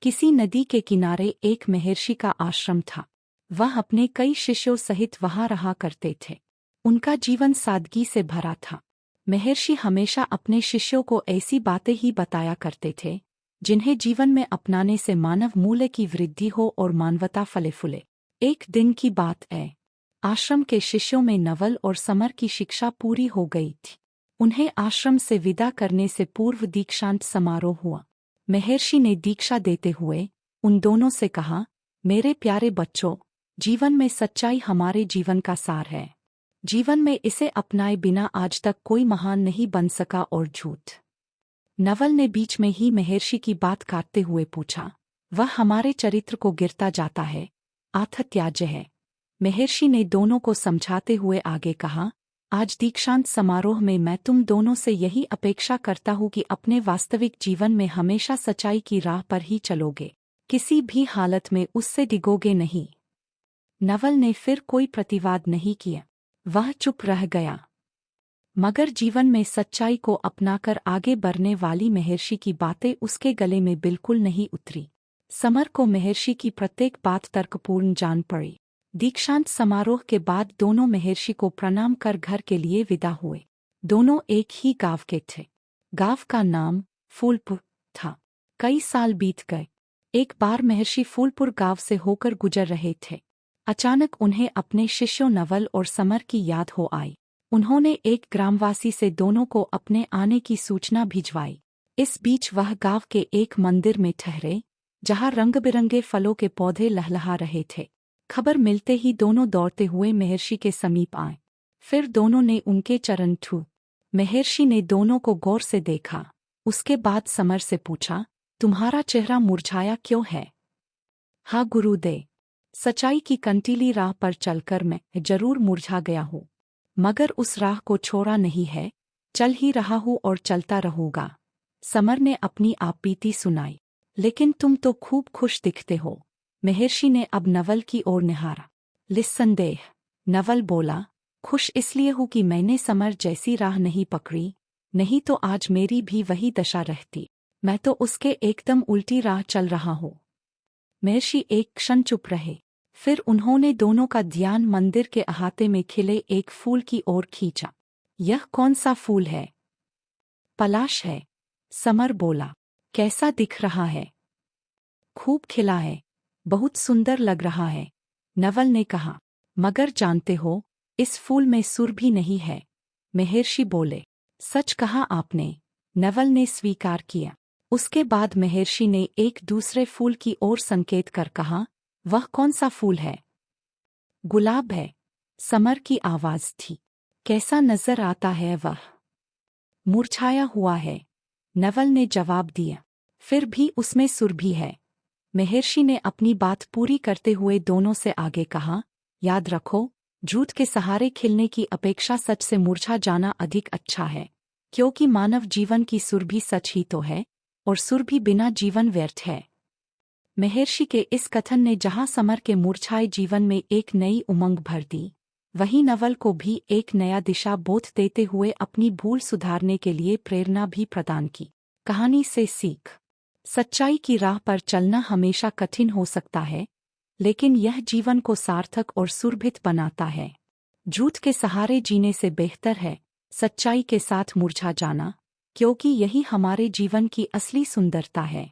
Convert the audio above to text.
किसी नदी के किनारे एक महर्षि का आश्रम था। वह अपने कई शिष्यों सहित वहां रहा करते थे। उनका जीवन सादगी से भरा था। महर्षि हमेशा अपने शिष्यों को ऐसी बातें ही बताया करते थे जिन्हें जीवन में अपनाने से मानव मूल्य की वृद्धि हो और मानवता फले फूले। एक दिन की बात है। आश्रम के शिष्यों में नवल और समर की शिक्षा पूरी हो गई थी। उन्हें आश्रम से विदा करने से पूर्व दीक्षांत समारोह हुआ। महर्षि ने दीक्षा देते हुए उन दोनों से कहा, मेरे प्यारे बच्चों, जीवन में सच्चाई हमारे जीवन का सार है। जीवन में इसे अपनाए बिना आज तक कोई महान नहीं बन सका। और झूठ। नवल ने बीच में ही महर्षि की बात काटते हुए पूछा, वह हमारे चरित्र को गिरता जाता है, आथ त्याज्य है। महर्षि ने दोनों को समझाते हुए आगे कहा, आज दीक्षांत समारोह में मैं तुम दोनों से यही अपेक्षा करता हूं कि अपने वास्तविक जीवन में हमेशा सच्चाई की राह पर ही चलोगे, किसी भी हालत में उससे डिगोगे नहीं। नवल ने फिर कोई प्रतिवाद नहीं किया। वह चुप रह गया। मगर जीवन में सच्चाई को अपनाकर आगे बढ़ने वाली महर्षि की बातें उसके गले में बिल्कुल नहीं उतरी। समर को महर्षि की प्रत्येक बात तर्कपूर्ण जान पड़ी। दीक्षांत समारोह के बाद दोनों महर्षि को प्रणाम कर घर के लिए विदा हुए। दोनों एक ही गांव के थे। गांव का नाम फूलपुर था। कई साल बीत गए। एक बार महर्षि फूलपुर गांव से होकर गुजर रहे थे। अचानक उन्हें अपने शिष्यों नवल और समर की याद हो आई। उन्होंने एक ग्रामवासी से दोनों को अपने आने की सूचना भिजवाई। इस बीच वह गांव के एक मंदिर में ठहरे, जहां रंग-बिरंगे फलों के पौधे लहलहा रहे थे। खबर मिलते ही दोनों दौड़ते हुए महर्षि के समीप आए। फिर दोनों ने उनके चरण छू। महर्षि ने दोनों को गौर से देखा। उसके बाद समर से पूछा, तुम्हारा चेहरा मुरझाया क्यों है? हाँ गुरुदेव, सच्चाई की कंटीली राह पर चलकर मैं जरूर मुरझा गया हूँ, मगर उस राह को छोड़ा नहीं है, चल ही रहा हूँ और चलता रहूँगा। समर ने अपनी आपबीती सुनाई। लेकिन तुम तो खूब खुश दिखते हो। महर्षि ने अब नवल की ओर निहारा। निस्संदेह, नवल बोला, खुश इसलिए हूँ कि मैंने समर जैसी राह नहीं पकड़ी, नहीं तो आज मेरी भी वही दशा रहती। मैं तो उसके एकदम उल्टी राह चल रहा हूँ। महर्षि एक क्षण चुप रहे। फिर उन्होंने दोनों का ध्यान मंदिर के अहाते में खिले एक फूल की ओर खींचा। यह कौन सा फूल है? पलाश है, समर बोला। कैसा दिख रहा है? खूब खिला है, बहुत सुंदर लग रहा है, नवल ने कहा। मगर जानते हो, इस फूल में सुर भी नहीं है, महर्षि बोले। सच कहा आपने, नवल ने स्वीकार किया। उसके बाद महर्षि ने एक दूसरे फूल की ओर संकेत कर कहा, वह कौन सा फूल है? गुलाब है, समर की आवाज थी। कैसा नजर आता है वह? मुरझाया हुआ है, नवल ने जवाब दिया। फिर भी उसमें सुर भी है। महर्षि ने अपनी बात पूरी करते हुए दोनों से आगे कहा, याद रखो, झूठ के सहारे खिलने की अपेक्षा सच से मुरझा जाना अधिक अच्छा है, क्योंकि मानव जीवन की सुर भी सच ही तो है, और सुर भी बिना जीवन व्यर्थ है। महर्षि के इस कथन ने जहां समर के मुरझाए जीवन में एक नई उमंग भर दी, वहीं नवल को भी एक नया दिशा बोध देते हुए अपनी भूल सुधारने के लिए प्रेरणा भी प्रदान की। कहानी से सीख। सच्चाई की राह पर चलना हमेशा कठिन हो सकता है, लेकिन यह जीवन को सार्थक और सुरभित बनाता है। झूठ के सहारे जीने से बेहतर है सच्चाई के साथ मुरझा जाना, क्योंकि यही हमारे जीवन की असली सुंदरता है।